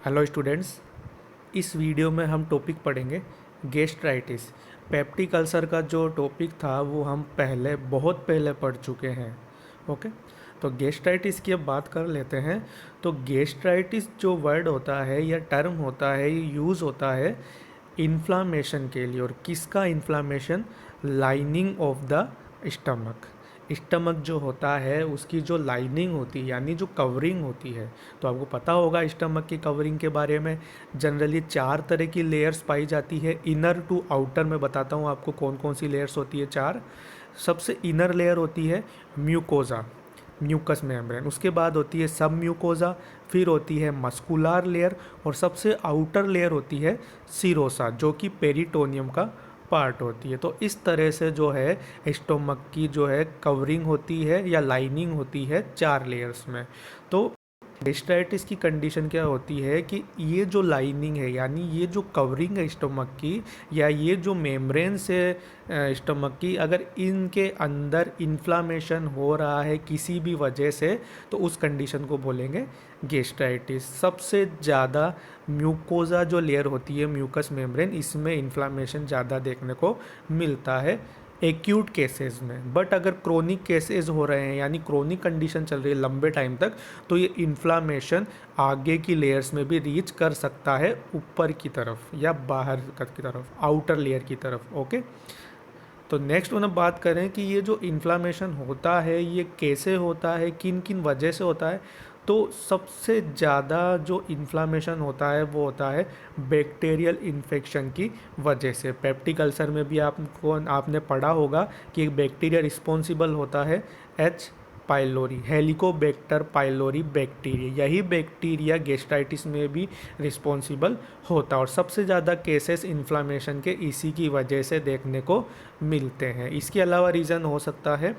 Hello students, इस video में हम टॉपिक पढ़ेंगे गैस्ट्राइटिस। पेप्टिक अल्सर का जो टॉपिक था वो हम बहुत पहले पढ़ चुके हैं। ओके, तो गैस्ट्राइटिस की अब बात कर लेते हैं। तो गैस्ट्राइटिस जो वर्ड होता है या टर्म होता है ये यूज़ होता है इन्फ्लामेशन के लिए। और किसका inflammation? Lining of the stomach. Stomach जो होता है उसकी जो लाइनिंग होती है यानी जो कवरिंग होती है, तो आपको पता होगा स्टमक की कवरिंग के बारे में। जनरली 4 तरह की लेयर्स पाई जाती है, इनर टू आउटर। मैं बताता हूँ आपको कौन कौन सी लेयर्स होती है। 4। सबसे इनर लेयर होती है म्यूकोजा, म्यूकस मेम्ब्रेन। उसके बाद होती है सब म्यूकोजा, फिर होती है मस्कुलर लेयर, और सबसे आउटर लेयर होती है सीरोसा जो कि पेरिटोनियम का पार्ट होती है। तो इस तरह से जो है स्टोमक की जो है कवरिंग होती है या लाइनिंग होती है 4 लेयर्स में। तो गैस्ट्राइटिस की कंडीशन क्या होती है कि ये जो लाइनिंग है यानी ये जो कवरिंग है स्टमक की या ये जो मेम्ब्रेन्स है स्टमक की, अगर इनके अंदर इन्फ्लामेशन हो रहा है किसी भी वजह से तो उस कंडीशन को बोलेंगे गैस्ट्राइटिस। सबसे ज़्यादा म्यूकोजा जो लेयर होती है म्यूकस मेम्ब्रेन, इसमें इन्फ्लामेशन ज़्यादा देखने को मिलता है एक्यूट केसेस में। बट अगर क्रोनिक केसेस हो रहे हैं यानी क्रोनिक कंडीशन चल रही है लंबे टाइम तक, तो ये इन्फ्लामेशन आगे की लेयर्स में भी रीच कर सकता है, ऊपर की तरफ या बाहर की तरफ, आउटर लेयर की तरफ। ओके, तो नेक्स्ट हम बात करें कि ये जो इन्फ्लामेशन होता है ये कैसे होता है, किन किन वजह से होता है। तो सबसे ज़्यादा जो इन्फ्लामेशन होता है वो होता है बैक्टीरियल इन्फेक्शन की वजह से। पेप्टिक अल्सर में भी आपने पढ़ा होगा कि एक बैक्टीरिया रिस्पॉन्सिबल होता है H pylori, Helicobacter pylori bacteria. यही बैक्टीरिया गैस्ट्राइटिस में भी रिस्पॉन्सिबल होता है, और सबसे ज़्यादा केसेस इन्फ्लामेशन के इसी की वजह से देखने को मिलते हैं। इसके अलावा रीज़न हो सकता है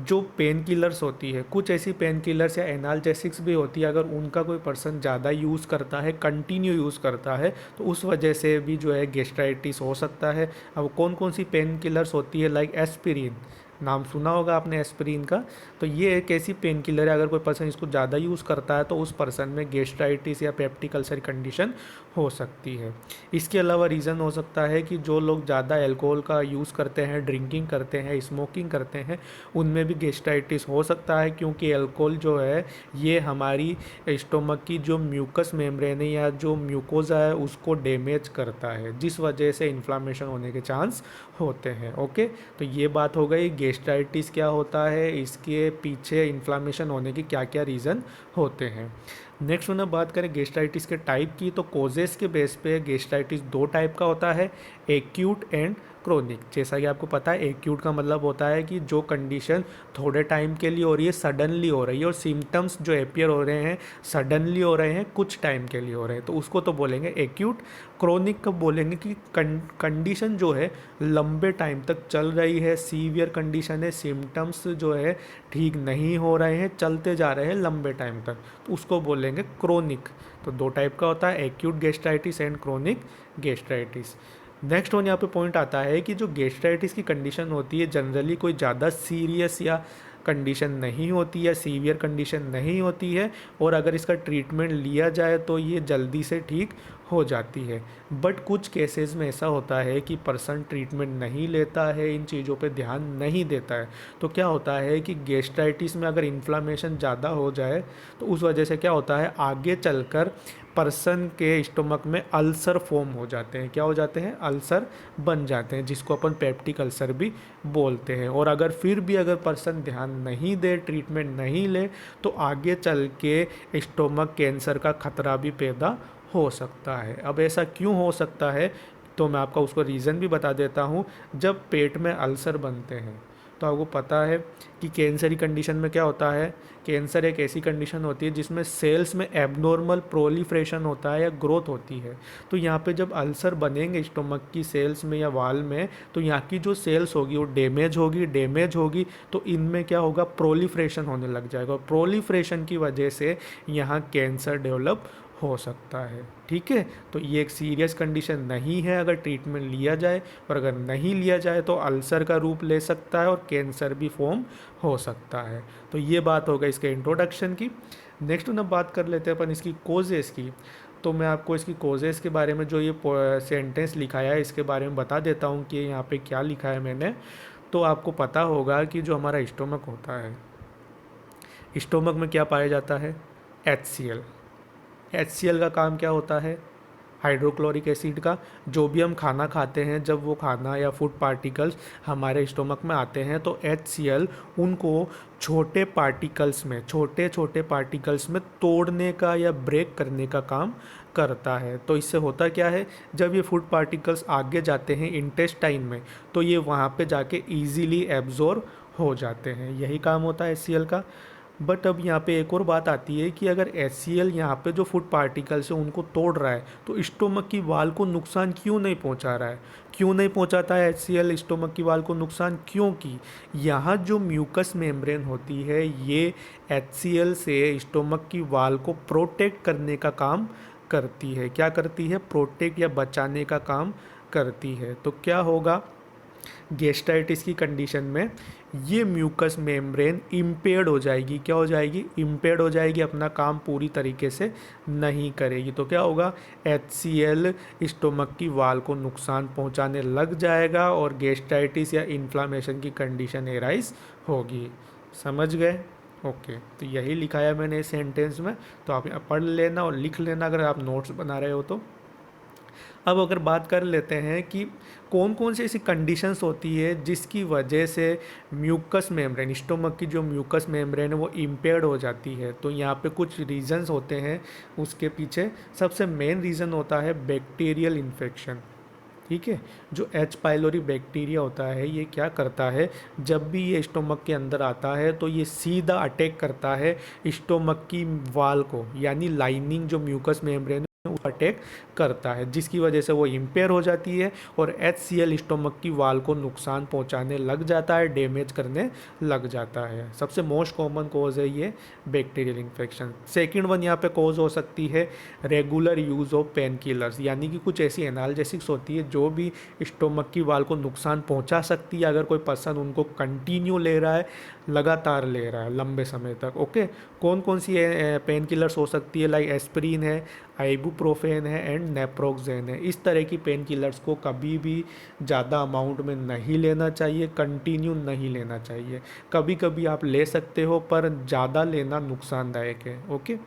जो पेन किलर्स होती है, कुछ ऐसी पेन किलर्स या एनाल्जेसिक्स भी होती है, अगर उनका कोई पर्सन ज़्यादा यूज़ करता है, कंटिन्यू यूज़ करता है, तो उस वजह से भी जो है गैस्ट्राइटिस हो सकता है। अब कौन कौन सी पेन किलर्स होती है? लाइक एस्पिरिन, नाम सुना होगा आपने एस्पिरिन का। तो ये एक ऐसी पेन किलर है, अगर कोई पर्सन इसको ज़्यादा यूज़ करता है तो उस पर्सन में गैस्ट्राइटिस या पेप्टिक अल्सर कंडीशन हो सकती है। इसके अलावा रीज़न हो सकता है कि जो लोग ज़्यादा अल्कोहल का यूज़ करते हैं, ड्रिंकिंग करते हैं, स्मोकिंग करते हैं, उनमें भी गैस्ट्राइटिस हो सकता है, क्योंकि अल्कोहल जो है ये हमारी स्टोमक की जो म्यूकस मेम्ब्रेन है या जो म्यूकोजा है उसको डैमेज करता है, जिस वजह से इन्फ्लामेशन होने के चांस होते हैं। ओके, तो ये बात हो गई गैस्ट्राइटिस क्या होता है, इसके पीछे इन्फ्लामेशन होने की क्या क्या रीज़न होते हैं। नेक्स्ट हम बात करें गैस्ट्राइटिस के टाइप की, तो कोजेस के बेस पे गैस्ट्राइटिस 2 टाइप का होता है, एक्यूट एंड क्रोनिक। जैसा कि आपको पता है एक्यूट का मतलब होता है कि जो कंडीशन थोड़े टाइम के लिए हो रही है, सडनली हो रही है, और सिम्टम्स जो अपियर हो रहे हैं सडनली हो रहे हैं, कुछ टाइम के लिए हो रहे हैं, तो उसको तो बोलेंगे एक्यूट। क्रोनिक कब बोलेंगे कि कंडीशन जो है लंबे टाइम तक चल रही है, सीवियर कंडीशन है, सिम्टम्स जो है ठीक नहीं हो रहे हैं, चलते जा रहे हैं लंबे टाइम तक, तो उसको बोलेंगे क्रोनिक। तो 2 टाइप का होता है, acute gastritis and chronic gastritis. Next one यहाँ पे पॉइंट आता है कि जो गैस्ट्राइटिस की कंडीशन होती है जनरली कोई ज़्यादा सीरियस या कंडीशन नहीं होती है, सीवियर कंडीशन नहीं होती है, और अगर इसका ट्रीटमेंट लिया जाए तो ये जल्दी से ठीक हो जाती है। बट कुछ केसेस में ऐसा होता है कि पर्सन ट्रीटमेंट नहीं लेता है, इन चीज़ों पे ध्यान नहीं देता है, तो क्या होता है कि गैस्ट्राइटिस में अगर इन्फ्लामेशन ज़्यादा हो जाए तो उस वजह से क्या होता है आगे चलकर पर्सन के स्टोमक में अल्सर फॉर्म हो जाते हैं। क्या हो जाते हैं? अल्सर बन जाते हैं, जिसको अपन पेप्टिक अल्सर भी बोलते हैं। और अगर फिर भी अगर पर्सन ध्यान नहीं दे, ट्रीटमेंट नहीं ले, तो आगे चल के स्टोमक कैंसर का खतरा भी पैदा हो सकता है। अब ऐसा क्यों हो सकता है, तो मैं आपका उसको रीज़न भी बता देता हूँ। जब पेट में अल्सर बनते हैं तो आपको पता है कि कैंसर की कंडीशन में क्या होता है, कैंसर एक ऐसी कंडीशन होती है जिसमें सेल्स में एबनॉर्मल प्रोलिफ्रेशन होता है या ग्रोथ होती है। तो यहाँ पे जब अल्सर बनेंगे स्टोमक की सेल्स में या वाल में, तो यहाँ की जो सेल्स होगी वो डैमेज होगी, तो इनमें क्या होगा, प्रोलिफ्रेशन होने लग जाएगा, और प्रोलिफ्रेशन की वजह से यहाँ कैंसर डेवलप हो सकता है। ठीक है, तो ये एक सीरियस कंडीशन नहीं है अगर ट्रीटमेंट लिया जाए, और अगर नहीं लिया जाए तो अल्सर का रूप ले सकता है और कैंसर भी फॉर्म हो सकता है। तो ये बात हो गई इसके इंट्रोडक्शन की। नेक्स्ट ना बात कर लेते हैं अपन इसकी कोजेस की। तो मैं आपको इसकी कोजेस के बारे में जो ये सेंटेंस लिखाया है इसके बारे में बता देता हूँ कि यहाँ पे क्या लिखा है मैंने। तो आपको पता होगा कि जो हमारा स्टोमक होता है, स्टोमक में क्या पाया जाता है, HCl। HCl का काम क्या होता है, हाइड्रोक्लोरिक एसिड का। जो भी हम खाना खाते हैं, जब वो खाना या फूड पार्टिकल्स हमारे स्टोमक में आते हैं तो HCl उनको छोटे पार्टिकल्स में, छोटे छोटे पार्टिकल्स में तोड़ने का या ब्रेक करने का काम करता है। तो इससे होता क्या है, जब ये फूड पार्टिकल्स आगे जाते हैं इंटेस्टाइन में तो ये वहाँ पे जाके इजीली एब्जॉर्ब हो जाते हैं, यही काम होता है HCl का। बट अब यहाँ पे एक और बात आती है कि अगर HCl यहाँ पे जो फूड पार्टिकल्स है उनको तोड़ रहा है तो स्टोमक की वाल को नुकसान क्यों नहीं पहुँचा रहा है, क्यों नहीं पहुँचाता है HCl स्टोमक की वाल को नुकसान, क्योंकि यहाँ जो म्यूकस मेम्ब्रेन होती है ये HCl से स्टोमक की वाल को प्रोटेक्ट करने का काम करती है। क्या करती है, प्रोटेक्ट या बचाने का काम करती है। तो क्या होगा, गैस्ट्राइटिस की कंडीशन में ये म्यूकस मेम्ब्रेन इम्पेयर्ड हो जाएगी। क्या हो जाएगी, इम्पेयर्ड हो जाएगी, अपना काम पूरी तरीके से नहीं करेगी। तो क्या होगा, HCl स्टोमक की वाल को नुकसान पहुंचाने लग जाएगा और गैस्ट्राइटिस या इन्फ्लामेशन की कंडीशन एराइज होगी। समझ गए? ओके, तो यही लिखा है मैंने इस सेंटेंस में। तो आप यहाँ पढ़ लेना और लिख लेना अगर आप नोट्स बना रहे हो तो। अब अगर बात कर लेते हैं कि कौन कौन सी ऐसी कंडीशंस होती है जिसकी वजह से म्यूकस मेम्ब्रेन, स्टोमक की जो म्यूकस मेम्ब्रेन है वो इम्पेयर्ड हो जाती है। तो यहाँ पे कुछ रीजंस होते हैं उसके पीछे। सबसे मेन रीज़न होता है बैक्टीरियल इन्फेक्शन। ठीक है, जो H पाइलोरी बैक्टीरिया होता है ये क्या करता है, जब भी ये स्टोमक के अंदर आता है तो ये सीधा अटैक करता है स्टोमक की वाल को, यानी लाइनिंग जो म्यूकस मेम्ब्रेन अटैक करता है, जिसकी वजह से वो इम्पेयर हो जाती है और HCl स्टोमक की वाल को नुकसान पहुंचाने लग जाता है, डैमेज करने लग जाता है। सबसे मोस्ट कॉमन कॉज है ये बैक्टीरियल इन्फेक्शन। सेकंड वन यहाँ पे कॉज हो सकती है regular use of pain killers, यानी कि कुछ ऐसी एनाल्जेसिक्स होती है जो भी स्टोमक की वाल को नुकसान पहुँचा सकती है अगर कोई पर्सन उनको कंटिन्यू ले रहा है, लगातार ले रहा है लंबे समय तक। ओके, कौन कौन सी पेन किलर्स हो सकती है, लाइक एस्पिरिन है, आइबुप्रोफेन है एंड नेप्रोक्सेन है। इस तरह की पेन किलर्स को कभी भी ज़्यादा अमाउंट में नहीं लेना चाहिए, कंटिन्यू नहीं लेना चाहिए। कभी कभी आप ले सकते हो पर ज़्यादा लेना नुकसानदायक है। ओके,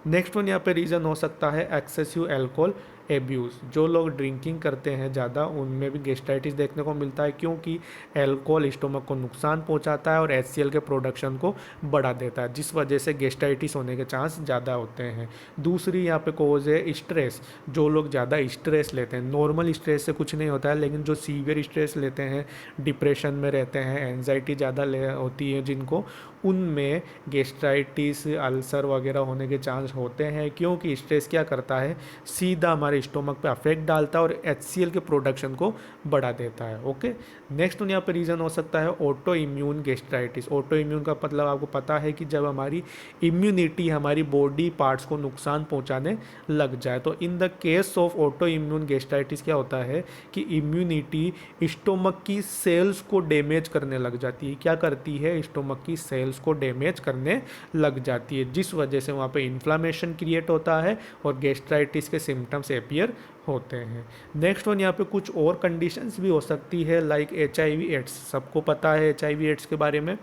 नेक्स्ट वन यहाँ पे रीज़न हो सकता है एक्सेसिव एल्कोहल एब्यूज़। जो लोग ड्रिंकिंग करते हैं ज़्यादा उनमें भी गैस्ट्राइटिस देखने को मिलता है, क्योंकि एल्कोहल स्टोमक को नुकसान पहुंचाता है और HCl के प्रोडक्शन को बढ़ा देता है, जिस वजह से गैस्ट्राइटिस होने के चांस ज़्यादा होते हैं। दूसरी यहाँ पे कोज है स्ट्रेस। जो लोग ज़्यादा स्ट्रेस लेते हैं, नॉर्मल स्ट्रेस से कुछ नहीं होता है, लेकिन जो सीवियर स्ट्रेस लेते हैं, डिप्रेशन में रहते हैं, एंजाइटी ज़्यादा होती है जिनको, उनमें गैस्ट्राइटिस, अल्सर वगैरह होने के चांस होते हैं, क्योंकि स्ट्रेस क्या करता है, सीधा हमारे स्टोमक पे अफेक्ट डालता है और HCl के प्रोडक्शन को बढ़ा देता है। ओके, नेक्स्ट यहाँ पे रीज़न हो सकता है auto immune gastritis. Auto immune का मतलब आपको पता है कि जब हमारी इम्यूनिटी हमारी बॉडी पार्ट्स को नुकसान पहुँचाने लग जाए। तो in the case of auto immune gastritis क्या होता है कि इम्यूनिटी स्टोमक की सेल्स को डैमेज करने लग जाती है। क्या करती है, स्टोमक की सेल्स को डैमेज करने लग जाती है, जिस वजह से वहाँ पे इन्फ्लामेशन क्रिएट होता है और गैस्ट्राइटिस के सिम्टम्स अपीयर होते हैं। नेक्स्ट वन यहाँ पे कुछ और कंडीशंस भी हो सकती है, लाइक HIV एड्स। सबको पता है HIV एड्स के बारे में।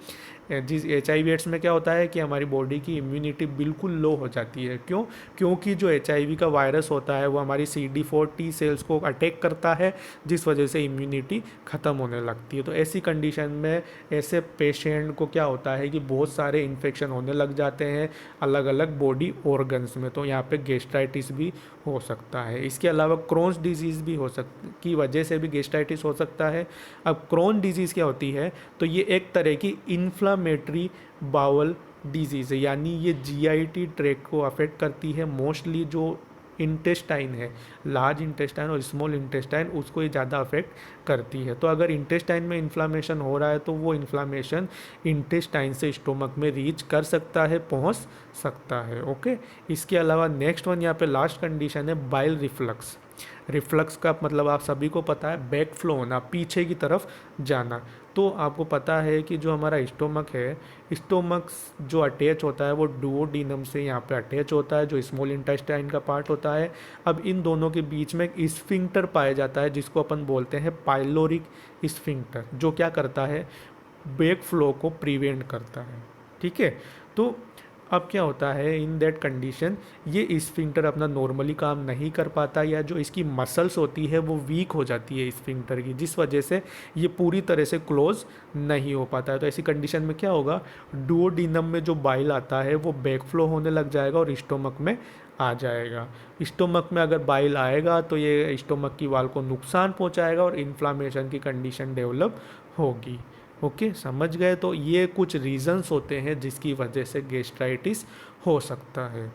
जिस HIV एड्स में क्या होता है कि हमारी बॉडी की इम्यूनिटी बिल्कुल लो हो जाती है। क्यों? क्योंकि जो HIV का वायरस होता है वो हमारी CD4 T सेल्स को अटैक करता है, जिस वजह से इम्यूनिटी ख़त्म होने लगती है। तो ऐसी कंडीशन में ऐसे पेशेंट को क्या होता है कि बहुत सारे इन्फेक्शन होने लग जाते हैं अलग अलग बॉडी ऑर्गन्स में। तो यहाँ पे गैस्ट्राइटिस भी हो सकता है। इसके अलावा क्रोन्स डिजीज़ भी हो की वजह से भी गैस्ट्राइटिस हो सकता है। अब क्रोन डिजीज़ क्या होती है, तो ये एक तरह की इन्फ्लामेटरी बाउल डिजीज़ है, यानी ये GIT ट्रैक्ट को अफेक्ट करती है। मोस्टली जो इंटेस्टाइन है, लार्ज इंटेस्टाइन और स्मॉल इंटेस्टाइन, उसको ये ज़्यादा अफेक्ट करती है। तो अगर इंटेस्टाइन में इन्फ्लामेशन हो रहा है तो वो इन्फ्लामेशन इंटेस्टाइन से स्टोमक में रीच कर सकता है, पहुंच सकता है। ओके, इसके अलावा नेक्स्ट वन यहाँ पे लास्ट कंडीशन है बाइल रिफ्लक्स। रिफ्लक्स का मतलब आप सभी को पता है बैक फ्लो होना, पीछे की तरफ जाना। तो तो आपको पता है कि जो हमारा स्टोमक है, स्टोमक जो अटैच होता है वो डुओडीनम से यहाँ पे अटैच होता है, जो स्मॉल इंटेस्टाइन का पार्ट होता है। अब इन दोनों के बीच में एक स्फिंक्टर पाया जाता है जिसको अपन बोलते हैं पाइलोरिक स्फिंक्टर, जो क्या करता है, बैक फ्लो को प्रिवेंट करता है। ठीक है, तो अब क्या होता है, इन दैट कंडीशन ये स्फिंक्टर अपना नॉर्मली काम नहीं कर पाता, या जो इसकी मसल्स होती है वो वीक हो जाती है स्फिंक्टर की, जिस वजह से ये पूरी तरह से क्लोज नहीं हो पाता है। तो ऐसी कंडीशन में क्या होगा, डुओडीनम में जो बाइल आता है वो बैक फ्लो होने लग जाएगा और स्टोमक में आ जाएगा। स्टोमक में अगर बाइल आएगा तो ये स्टोमक की वाल को नुकसान पहुंचाएगा और इन्फ्लामेशन की कंडीशन डेवलप होगी। ओके, समझ गए। तो ये कुछ रीजंस होते हैं जिसकी वजह से गैस्ट्राइटिस हो सकता है।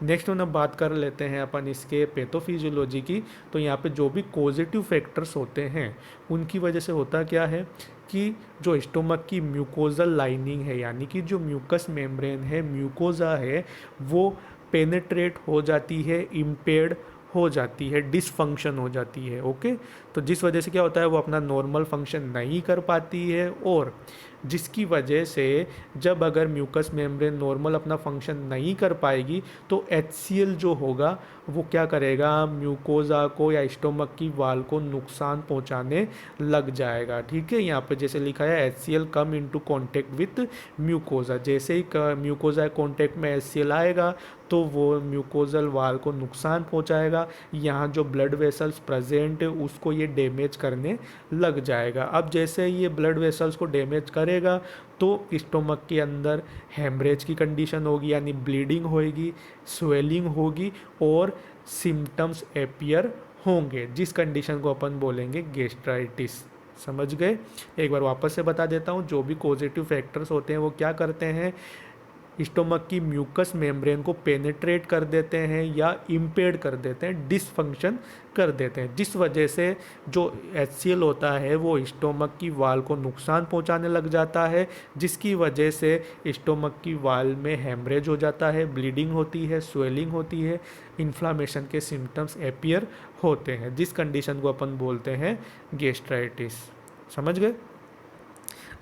नेक्स्ट हम बात कर लेते हैं अपन इसके पैथोफिजियोलॉजी की। तो यहाँ पे जो भी पॉजिटिव फैक्टर्स होते हैं उनकी वजह से होता क्या है कि जो स्टोमक की म्यूकोजल लाइनिंग है, यानी कि जो म्यूकस मेम्ब्रेन है, म्यूकोजा है, वो पेनेट्रेट हो जाती है, इम्पेयर्ड हो जाती है, डिसफंक्शन हो जाती है। ओके, तो जिस वजह से क्या होता है, वो अपना नॉर्मल फंक्शन नहीं कर पाती है, और जिसकी वजह से जब अगर म्यूकस मेम्ब्रेन नॉर्मल अपना फंक्शन नहीं कर पाएगी तो HCl जो होगा वो क्या करेगा, म्यूकोजा को या स्टोमक की वाल को नुकसान पहुंचाने लग जाएगा। ठीक है, यहाँ पे जैसे लिखा है HCl come into contact with mucosa, जैसे ही म्यूकोजा कांटेक्ट में HCl आएगा तो वो म्यूकोजल वाल को नुकसान पहुंचाएगा। यहाँ जो ब्लड वेसल्स प्रेजेंट है उसको ये डैमेज करने लग जाएगा। अब जैसे ये ब्लड वेसल्स को डैमेज करेगा तो स्टोमक के अंदर हेमरेज की कंडीशन होगी, यानी ब्लीडिंग होगी, स्वेलिंग होगी और सिम्टम्स अपीयर होंगे, जिस कंडीशन को अपन बोलेंगे गैस्ट्राइटिस। समझ गए। एक बार वापस से बता देता हूँ, जो भी पॉजिटिव फैक्टर्स होते हैं वो क्या करते हैं, स्टोमक की म्यूकस मेम्ब्रेन को पेनेट्रेट कर देते हैं या इम्पेड कर देते हैं, डिसफंक्शन कर देते हैं, जिस वजह से जो HCl होता है वो स्टोमक की वाल को नुकसान पहुंचाने लग जाता है, जिसकी वजह से स्टोमक की वाल में हेमरेज हो जाता है, ब्लीडिंग होती है, स्वेलिंग होती है, इन्फ्लामेशन के सिम्टम्स अपीयर होते हैं, जिस कंडीशन को अपन बोलते हैं गैस्ट्राइटिस। समझ गए।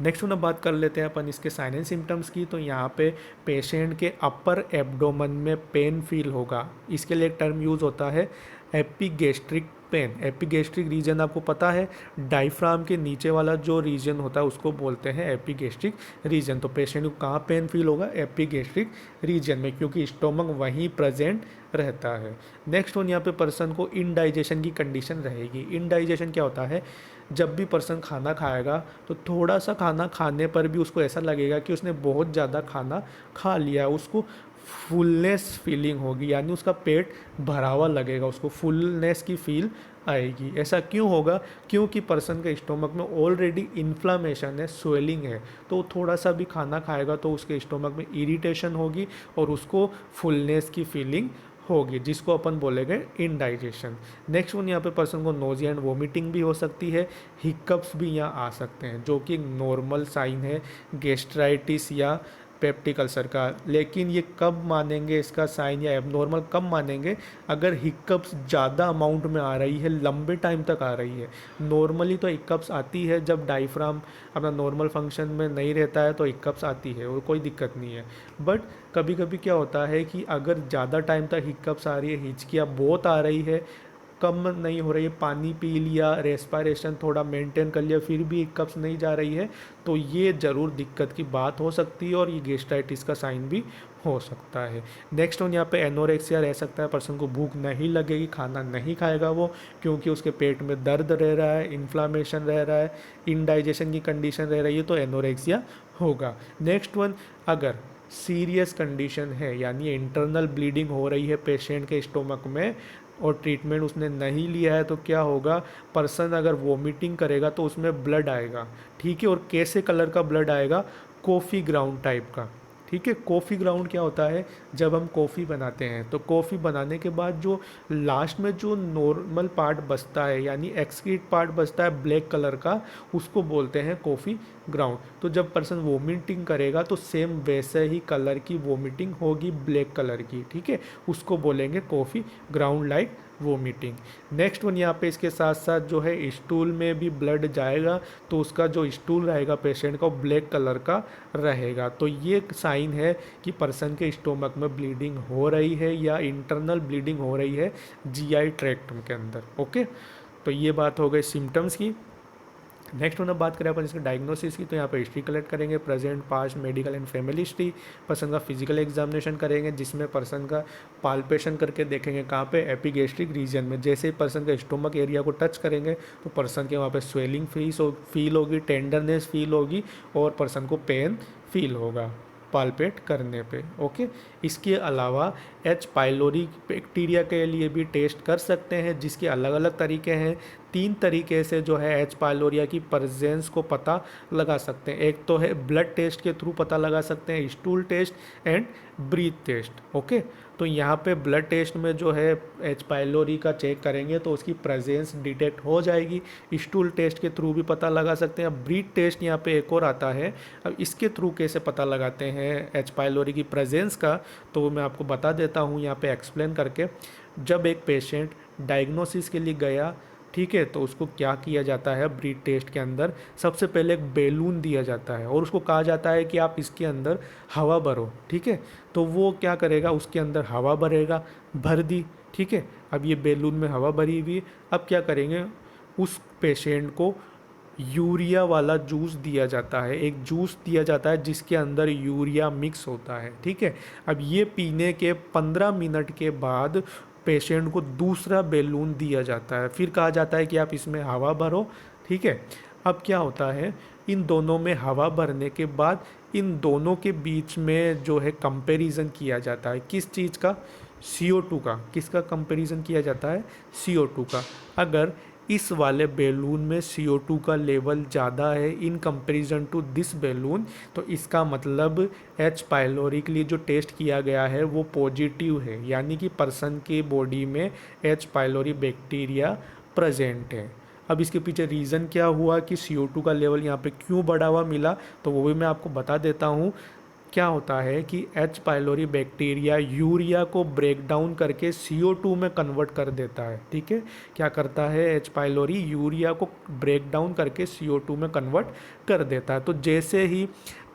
नेक्स्ट हम बात कर लेते हैं अपन इसके साइन एंड सिम्टम्स की। तो यहाँ पे पेशेंट के अपर एब्डोमन में पेन फील होगा, इसके लिए एक टर्म यूज़ होता है एपिगैस्ट्रिक पेन। एपिगैस्ट्रिक रीजन आपको पता है, डायफ्राम के नीचे वाला जो रीजन होता है उसको बोलते हैं एपिगैस्ट्रिक रीजन। तो पेशेंट को कहाँ पेन फील होगा, एपिगैस्ट्रिक रीजन में, क्योंकि स्टोमक वहीं प्रेजेंट रहता है। नेक्स्ट वन, यहाँ पे पर्सन को इनडाइजेशन की कंडीशन रहेगी। इनडाइजेशन क्या होता है, जब भी पर्सन खाना खाएगा तो थोड़ा सा खाना खाने पर भी उसको ऐसा लगेगा कि उसने बहुत ज़्यादा खाना खा लिया, उसको फुलनेस फीलिंग होगी, यानी उसका पेट भरा हुआ लगेगा, उसको फुलनेस की फील आएगी। ऐसा क्यों होगा, क्योंकि पर्सन के स्टोमक में ऑलरेडी इन्फ्लामेशन है, स्वेलिंग है, तो थोड़ा सा भी खाना खाएगा तो उसके स्टोमक में इरिटेशन होगी और उसको फुलनेस की फीलिंग होगी, जिसको अपन बोलेंगे इनडाइजेशन। नेक्स्ट वन, यहाँ पे पर्सन को नोजिया एंड वोमिटिंग भी हो सकती है, हिकअप्स भी यहाँ आ सकते हैं, जो कि एक नॉर्मल साइन है गैस्ट्राइटिस या पेप्टिक अल्सर का। लेकिन ये कब मानेंगे इसका साइन या एबनॉर्मल कब मानेंगे, अगर हिकअप्स ज़्यादा अमाउंट में आ रही है, लंबे टाइम तक आ रही है। नॉर्मली तो हिकअप्स आती है जब डायफ्राम अपना नॉर्मल फंक्शन में नहीं रहता है, तो हिकअप्स आती है और कोई दिक्कत नहीं है। बट कभी कभी क्या होता है कि अगर ज़्यादा टाइम तक हिकअप्स आ रही है, हिचकियाँ बहुत आ रही है, कम नहीं हो रही है, पानी पी लिया, रेस्पिरेशन थोड़ा मेंटेन कर लिया, फिर भी हिकअप्स नहीं जा रही है, तो ये ज़रूर दिक्कत की बात हो सकती है और ये गैस्ट्राइटिस का साइन भी हो सकता है। नेक्स्ट वन, यहाँ पे एनोरेक्सिया रह सकता है, पर्सन को भूख नहीं लगेगी, खाना नहीं खाएगा वो, क्योंकि उसके पेट में दर्द रह रहा है, इन्फ्लामेशन रह रहा है, इनडाइजेशन की कंडीशन रह रही है, तो एनोरेक्सिया होगा। नेक्स्ट वन, अगर सीरियस कंडीशन है, यानी इंटरनल ब्लीडिंग हो रही है पेशेंट के स्टोमक में और ट्रीटमेंट उसने नहीं लिया है, तो क्या होगा, पर्सन अगर वोमिटिंग करेगा तो उसमें ब्लड आएगा। ठीक है, और कैसे कलर का ब्लड आएगा, कॉफ़ी ग्राउंड टाइप का। ठीक है, कॉफ़ी ग्राउंड क्या होता है, जब हम कॉफ़ी बनाते हैं तो कॉफ़ी बनाने के बाद जो लास्ट में जो नॉर्मल पार्ट बचता है, यानी एक्सक्रीट पार्ट बचता है ब्लैक कलर का, उसको बोलते हैं कॉफ़ी ग्राउंड। तो जब पर्सन वोमिटिंग करेगा तो सेम वैसे ही कलर की वोमिटिंग होगी, ब्लैक कलर की। ठीक है, उसको बोलेंगे coffee ground like vomiting. Next one यहाँ पे इसके साथ साथ जो है स्टूल में भी ब्लड जाएगा, तो उसका जो स्टूल रहेगा पेशेंट का वो ब्लैक कलर का रहेगा। तो ये साइन है कि पर्सन के स्टोमक में ब्लीडिंग हो रही है या इंटरनल ब्लीडिंग हो रही है जीआई ट्रैक्ट के अंदर। ओके, तो ये बात हो गई सिम्टम्स की। नेक्स्ट वन अब बात करें अपन इसके डायग्नोसिस की, तो यहाँ पे हिस्ट्री कलेक्ट करेंगे, present past medical and family history. Person का फिजिकल एग्जामिनेशन करेंगे जिसमें पर्सन का पाल्पेशन करके देखेंगे कहाँ पे, एपिगेस्ट्रिक रीजन में। जैसे ही पर्सन का स्टोमक एरिया को टच करेंगे तो पर्सन के वहाँ पे स्वेलिंग फील होगी, टेंडरनेस फील होगी और पर्सन को पेन फील होगा पाल्पेट करने पे। ओके, इसके अलावा एच पाइलोरी बैक्टीरिया के लिए भी टेस्ट कर सकते हैं जिसके अलग अलग तरीके हैं। 3 तरीके से जो है एच पाइलोरिया की प्रेजेंस को पता लगा सकते हैं। एक तो है ब्लड टेस्ट के थ्रू पता लगा सकते हैं, stool test and breath test. Okay, तो यहाँ पे ब्लड टेस्ट में जो है एच पाइलोरी का चेक करेंगे तो उसकी प्रेजेंस डिटेक्ट हो जाएगी। स्टूल टेस्ट के थ्रू भी पता लगा सकते हैं। ब्रीथ टेस्ट यहाँ पे एक और आता है, अब इसके थ्रू कैसे पता लगाते हैं एच पाइलोरी की प्रेजेंस का, तो मैं आपको बता देता हूँ यहाँ पे एक्सप्लेन करके। जब एक पेशेंट डायग्नोसिस के लिए गया, ठीक है, तो उसको क्या किया जाता है ब्रीथ टेस्ट के अंदर, सबसे पहले एक बैलून दिया जाता है और उसको कहा जाता है कि आप इसके अंदर हवा भरो। ठीक है, तो वो क्या करेगा, उसके अंदर हवा भरेगा, भर दी। ठीक है, अब ये बैलून में हवा भरी हुई है, अब क्या करेंगे, उस पेशेंट को यूरिया वाला जूस दिया जाता है। एक जूस दिया जाता है जिसके अंदर यूरिया मिक्स होता है। ठीक है, अब ये पीने के 15 मिनट के बाद पेशेंट को दूसरा बैलून दिया जाता है, फिर कहा जाता है कि आप इसमें हवा भरो। ठीक है, अब क्या होता है, इन दोनों में हवा भरने के बाद इन दोनों के बीच में जो है कंपैरिजन किया जाता है। किस चीज़ का, CO2 का। किसका कंपैरिजन किया जाता है, CO2 का। अगर इस वाले बैलून में CO2 का लेवल ज़्यादा है in comparison to this balloon, तो इसका मतलब एच पाइलोरी के लिए जो टेस्ट किया गया है वो पॉजिटिव है, यानी कि पर्सन के बॉडी में एच पाइलोरी बैक्टीरिया प्रेजेंट है। अब इसके पीछे रीज़न क्या हुआ कि CO2 का लेवल यहाँ पे क्यों बढ़ा हुआ मिला, तो वो भी मैं आपको बता देता हूँ। क्या होता है कि एच पाइलोरी बैक्टीरिया यूरिया को ब्रेक डाउन करके CO2 में कन्वर्ट कर देता है। ठीक है, क्या करता है, एच पाइलोरी यूरिया को ब्रेक डाउन करके CO2 में कन्वर्ट कर देता है। तो जैसे ही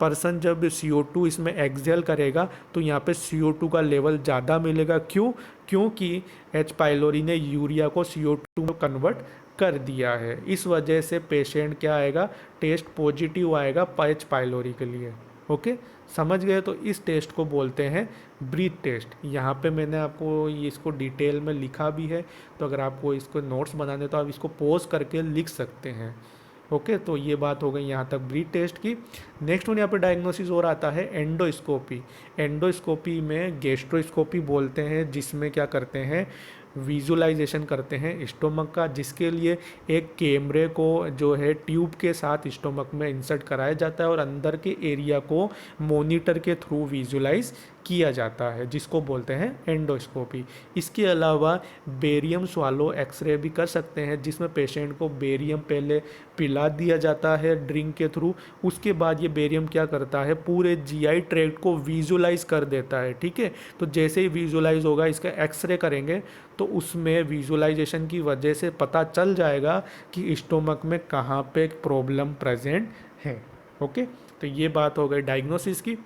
पर्सन जब CO2 इसमें एक्सहेल करेगा तो यहाँ पे CO2 का लेवल ज़्यादा मिलेगा। क्यों, क्योंकि एच पाइलोरी ने यूरिया को CO2 में कन्वर्ट कर दिया है। इस वजह से पेशेंट क्या आएगा, टेस्ट पॉजिटिव आएगा एच पाइलोरी के लिए। ओके, समझ गए। तो इस टेस्ट को बोलते हैं ब्रीथ टेस्ट। यहाँ पे मैंने आपको इसको डिटेल में लिखा भी है, तो अगर आपको इसको नोट्स बनाने तो आप इसको पॉज करके लिख सकते हैं। ओके, तो ये बात हो गई यहाँ तक ब्रीथ टेस्ट की। नेक्स्ट वन यहाँ पे डायग्नोसिस और आता है एंडोस्कोपी। एंडोस्कोपी में गैस्ट्रोस्कोपी बोलते हैं, जिसमें क्या करते हैं, विजुलाइजेशन करते हैं स्टोमक का, जिसके लिए एक कैमरे को जो है ट्यूब के साथ स्टोमक में इंसर्ट कराया जाता है और अंदर के एरिया को मॉनिटर के थ्रू विजुलाइज किया जाता है, जिसको बोलते हैं एंडोस्कोपी। इसके अलावा बेरियम स्वालो एक्सरे भी कर सकते हैं, जिसमें पेशेंट को बेरियम पहले पिला दिया जाता है ड्रिंक के थ्रू, उसके बाद ये बेरियम क्या करता है, पूरे जीआई ट्रैक्ट को विजुलाइज कर देता है। ठीक है, तो जैसे ही विजुलाइज होगा इसका एक्सरे करेंगे तो उसमें विजुलाइजेशन की वजह से पता चल जाएगा कि स्टोमक में कहाँ पे प्रॉब्लम प्रेजेंट है। ओके, तो ये बात हो गई डायग्नोसिस की।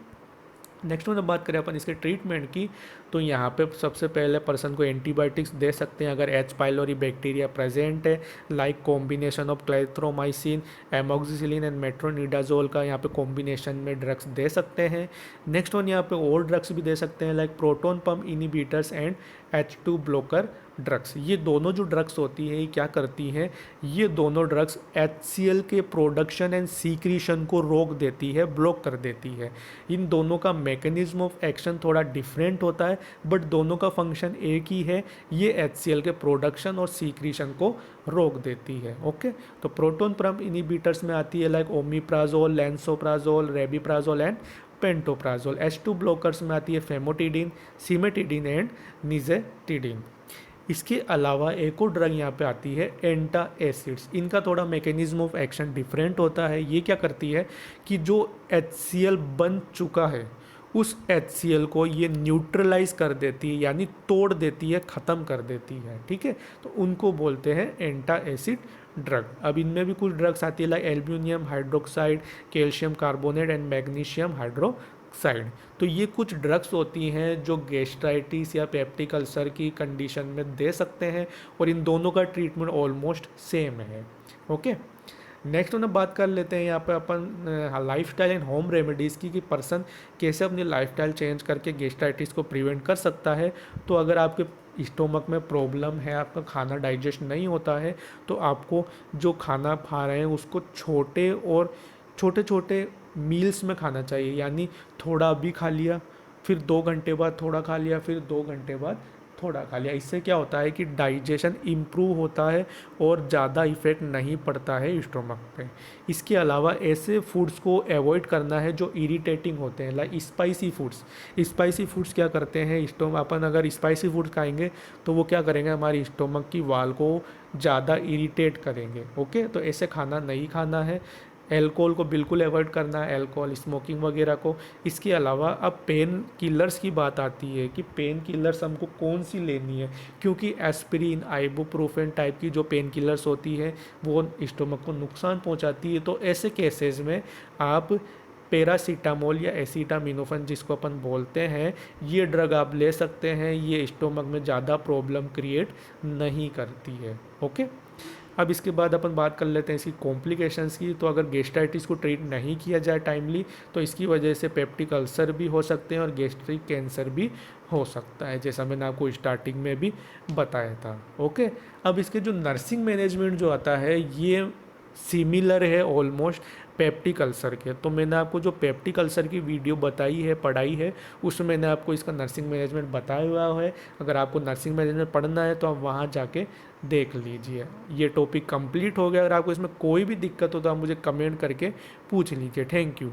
नेक्स्ट में जब बात करें अपन इसके ट्रीटमेंट की, तो यहाँ पे सबसे पहले पर्सन को एंटीबायोटिक्स दे सकते हैं अगर एच पाइलोरी बैक्टीरिया प्रेजेंट है, like combination of clarithromycin, amoxicillin and metronidazole का यहाँ पे कॉम्बिनेशन में ड्रग्स दे सकते हैं। नेक्स्ट वन यहाँ पे और ड्रग्स भी दे सकते हैं, like proton pump inhibitors and H2 blocker drugs. ये दोनों जो ड्रग्स होती हैं ये क्या करती हैं, ये दोनों ड्रग्स HCl के प्रोडक्शन एंड सीक्रीशन को रोक देती है, ब्लॉक कर देती है। इन दोनों का मैकेनिज्म ऑफ एक्शन थोड़ा डिफरेंट होता है, बट दोनों का फंक्शन एक ही है, ये HCl के प्रोडक्शन और सीक्रीशन को रोक देती है। ओके, तो प्रोटोन पंप इनिबिटर्स में आती है like omeprazole, lansoprazole, rabeprazole and pantoprazole. H2 blockers में आती है फेमोटिडिन, सिमेटिडिन एंड निजेटिडिन। इसके अलावा एक और ड्रग यहाँ पे आती है एंटा एसिड्स। इनका थोड़ा मैकेनिज्म ऑफ एक्शन डिफरेंट होता है। ये क्या करती है कि जो HCl बन चुका है उस HCl को ये न्यूट्रलाइज कर देती है, यानी तोड़ देती है, ख़त्म कर देती है, ठीक है। तो उनको बोलते हैं एंटा एसिड ड्रग। अब इनमें भी कुछ ड्रग्स आती है like aluminium hydroxide, calcium carbonate and magnesium hydroxide. तो ये कुछ ड्रग्स होती हैं जो गैस्ट्राइटिस या पेप्टिक अल्सर की कंडीशन में दे सकते हैं, और इन दोनों का ट्रीटमेंट ऑलमोस्ट सेम है। ओके, नेक्स्ट हम बात कर लेते हैं यहाँ पे अपन लाइफस्टाइल एंड होम रेमेडीज़ की, कि पर्सन कैसे अपनी लाइफस्टाइल चेंज करके गैस्ट्राइटिस को प्रिवेंट कर सकता है। तो अगर आपके स्टोमक में प्रॉब्लम है, आपका खाना डाइजेस्ट नहीं होता है, तो आपको जो खाना खा रहे हैं उसको छोटे छोटे मील्स में खाना चाहिए। यानी थोड़ा अभी खा लिया, फिर 2 घंटे बाद थोड़ा खा लिया, फिर 2 घंटे बाद थोड़ा खा लिया। इससे क्या होता है कि डाइजेशन इम्प्रूव होता है और ज़्यादा इफ़ेक्ट नहीं पड़ता है स्टोमक पे। इसके अलावा ऐसे फूड्स को अवॉइड करना है जो इरिटेटिंग होते हैं, like spicy foods. Spicy foods क्या करते हैं, अपन अगर स्पाइसी फूड्स खाएंगे तो वो क्या करेंगे, हमारी स्टोमक की वाल को ज़्यादा इरिटेट करेंगे। ओके, तो ऐसे खाना नहीं खाना है। एल्कोहल को बिल्कुल अवॉइड करना है, एल्कोहल, स्मोकिंग वगैरह को। इसके अलावा अब पेन किलर्स की बात आती है कि पेन किलर्स हमको कौन सी लेनी है, क्योंकि एस्पिरिन, आइबुप्रोफेन टाइप की जो पेन किलर्स होती है वो स्टोमक को नुकसान पहुंचाती है। तो ऐसे केसेस में आप पैरासीटामोल या एसिटामिनोफेन जिसको अपन बोलते हैं, ये ड्रग आप ले सकते हैं। ये स्टोमक में ज़्यादा प्रॉब्लम क्रिएट नहीं करती है। ओके, अब इसके बाद अपन बात कर लेते हैं इसकी कॉम्प्लिकेशंस की। तो अगर गैस्ट्राइटिस को ट्रीट नहीं किया जाए टाइमली, तो इसकी वजह से पेप्टिक अल्सर भी हो सकते हैं और गैस्ट्रिक कैंसर भी हो सकता है, जैसा मैंने आपको स्टार्टिंग में भी बताया था। ओके, अब इसके जो नर्सिंग मैनेजमेंट जो आता है ये सिमिलर है ऑलमोस्ट पेप्टिक अल्सर के। तो मैंने आपको जो पेप्टिक अल्सर की वीडियो बताई है, पढ़ाई है, उसमें मैंने आपको इसका नर्सिंग मैनेजमेंट बताया हुआ है। अगर आपको नर्सिंग मैनेजमेंट पढ़ना है तो आप वहाँ जाके देख लीजिए। ये टॉपिक कंप्लीट हो गया। अगर आपको इसमें कोई भी दिक्कत हो तो आप मुझे कमेंट करके पूछ लीजिए। Thank you.